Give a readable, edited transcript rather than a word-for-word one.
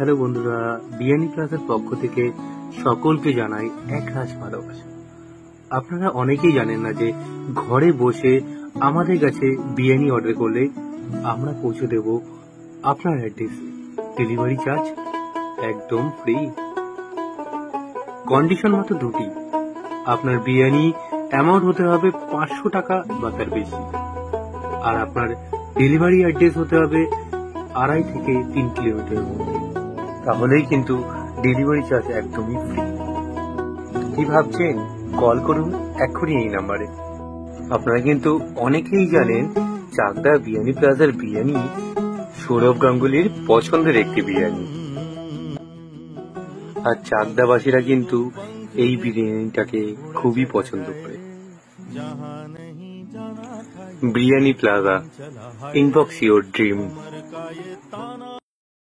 Hello বন্ধুরা, বিরিয়ানি প্লাজার পক্ষ থেকে সকলকে জানাই এক রাশ ভালোবাসা। আপনারা অনেকেই জানেন না যে ঘরে বসে আমাদের কাছে বিরিয়ানি অর্ডার করলে আমরা পৌঁছে দেব আপনার অ্যাড্রেসে। ডেলিভারি চার্জ একদম ফ্রি। কন্ডিশন মাত্র দুটি, আপনার বিরিয়ানি অ্যামাউন্ট হতে হবে 500 টাকা বা তার বেশি, আর আপনার ডেলিভারি অ্যাড্রেস হতে হবে 2.5 থেকে 3 কিলোমিটারের মধ্যে। তাহলেই কিন্তু ডেলিভারি চার্জ একদমই ফ্রি। কি ভাবছেন? কল করুন এক্ষুনি এই নাম্বারে। আপনারা কিন্তু অনেকেই জানেন চাকদা বিরিয়ানি প্লাজার বিরিয়ানি সৌরভ গাঙ্গুলির পছন্দের একটি বিরিয়ানি, আর চাকদাবাসীরা কিন্তু এই বিরিয়ানিটাকে খুবই পছন্দ করে। Biryani plaza, inbox your dream.